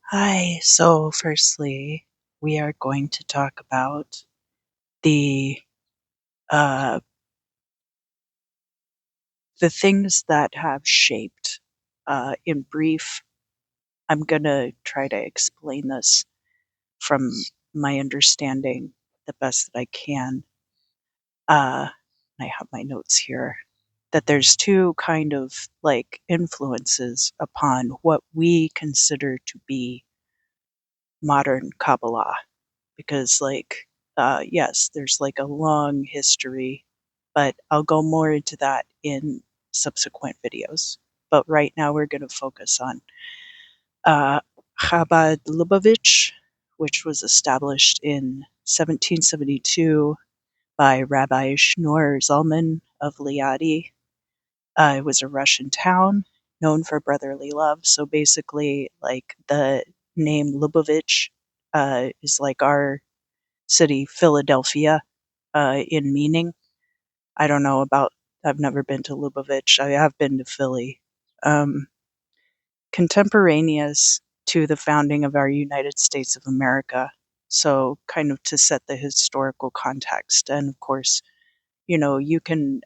Hi. So, firstly, we are going to talk about the uh, the things that have shaped. In brief, I'm gonna try to explain this from my understanding the best that I can. Uh, I have my notes here. That there's two kind of like influences upon what we consider to be modern Kabbalah. Because yes, there's like a long history, but I'll go more into that in subsequent videos. But right now we're going to focus on uh, Chabad Lubavitch, which was established in 1772 by Rabbi Shneur Zalman of Liadi. It was a Russian town known for brotherly love. So basically, like the name Lubavitch is like our city, Philadelphia, in meaning. I don't know about, I've never been to Lubavitch. I have been to Philly. Um, Contemporaneous to the founding of our United States of America. So, kind of to set the historical context. And of course, you can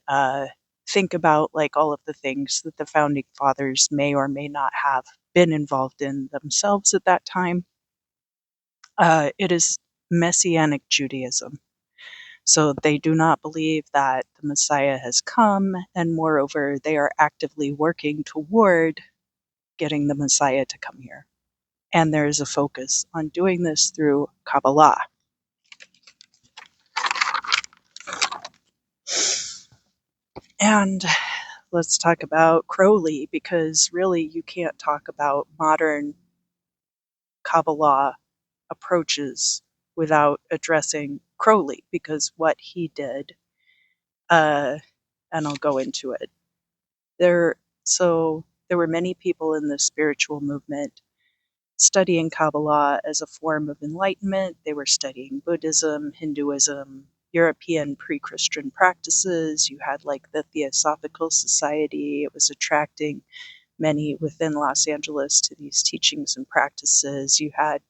think about like all of the things that the founding fathers may or may not have been involved in themselves at that time. It is Messianic Judaism. So they do not believe that the Messiah has come, and moreover, they are actively working toward getting the Messiah to come here. And there is a focus on doing this through Kabbalah. And let's talk about Crowley, because really you can't talk about modern Kabbalah approaches without addressing Crowley, because what he did, and I'll go into it. There were many people in the spiritual movement studying Kabbalah as a form of enlightenment. They were studying Buddhism, Hinduism, European pre-Christian practices. You had like the Theosophical Society. It was attracting many within Los Angeles to these teachings and practices. You had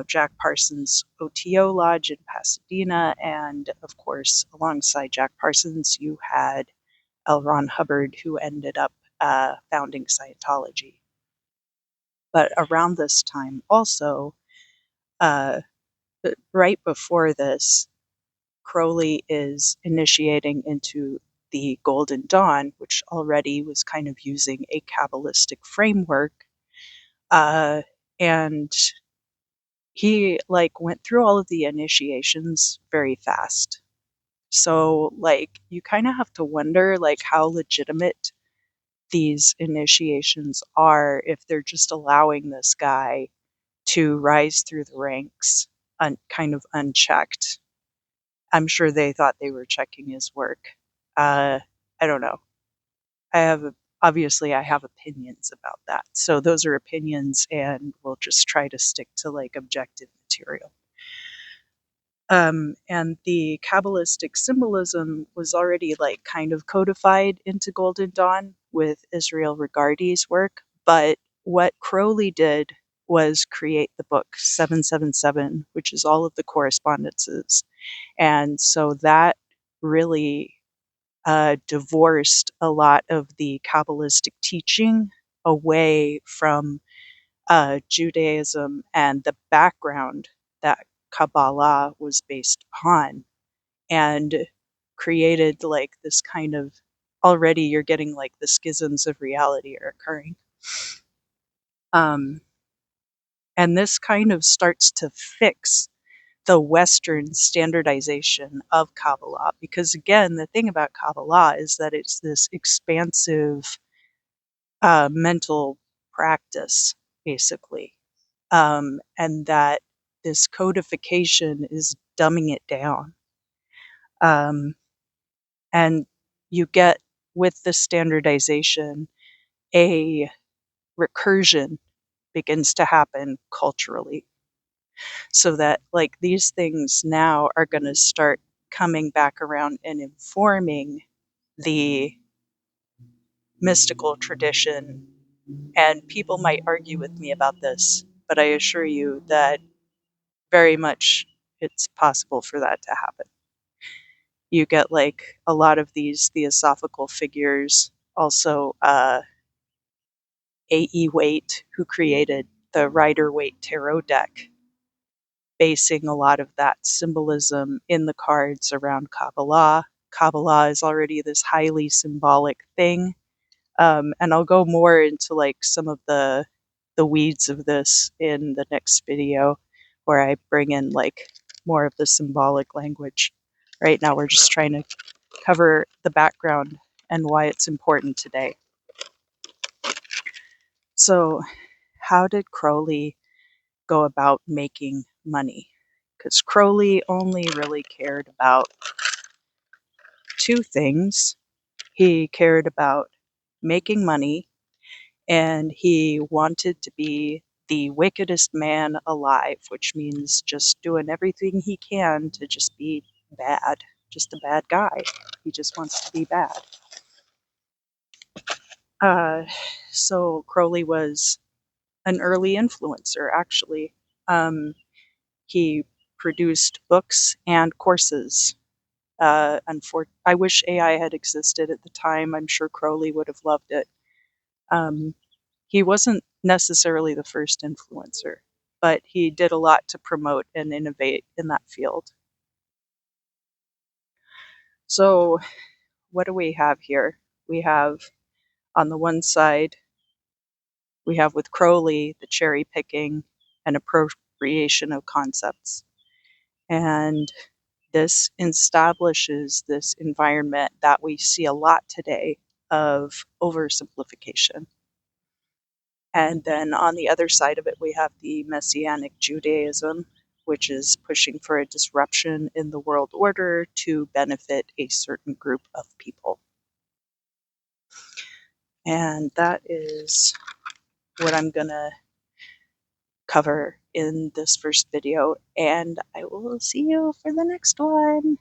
Jack Parsons' OTO Lodge in Pasadena, and of course, alongside Jack Parsons, you had L. Ron Hubbard, who ended up founding Scientology. But around this time, also, uh, right before this, Crowley is initiating into the Golden Dawn, which already was kind of using a Kabbalistic framework. And he like went through all of the initiations very fast. So like you kind of have to wonder like how legitimate these initiations are if they're just allowing this guy to rise through the ranks kind of unchecked. I'm sure they thought they were checking his work. Uh, I don't know. I have obviously I have opinions about that. So those are opinions, and we'll just try to stick to like objective material. And the Kabbalistic symbolism was already like kind of codified into Golden Dawn with Israel Regardie's work. But what Crowley did was create the book 777, which is all of the correspondences. And so that really divorced a lot of the Kabbalistic teaching away from Judaism and the background that Kabbalah was based upon, and created like this kind of, already you're getting like the schisms of reality are occurring. Um, and this kind of starts to fix the Western standardization of Kabbalah, because again, the thing about Kabbalah is that it's this expansive mental practice, basically. And that this codification is dumbing it down. Um, and you get, with the standardization, a recursion begins to happen culturally. So that, like, these things now are going to start coming back around and informing the mystical tradition And people might argue with me about this, but I assure you that very much it's possible for that to happen. You get like a lot of these theosophical figures, also A.E. Waite, who created the Rider-Waite Tarot deck, basing a lot of that symbolism in the cards around Kabbalah. Kabbalah is already this highly symbolic thing. And I'll go more into like some of the weeds of this in the next video, where I bring in like more of the symbolic language. Right now we're just trying to cover the background and why it's important today. So, how did Crowley go about making money? Because Crowley only really cared about two things. He cared about making money, and he wanted to be the wickedest man alive, which means just doing everything he can to just be bad, just a bad guy. He just wants to be bad. Uh, so Crowley was an early influencer, actually. He produced books and courses. I wish AI had existed at the time. I'm sure Crowley would have loved it. Um, he wasn't necessarily the first influencer, but he did a lot to promote and innovate in that field. So, what do we have here? We have, on the one side, we have with Crowley the cherry picking and appropriation of concepts. And this establishes this environment that we see a lot today of oversimplification. And then on the other side of it, we have the Messianic Judaism, which is pushing for a disruption in the world order to benefit a certain group of people. And that is what I'm going to cover in this first video. And I will see you for the next one.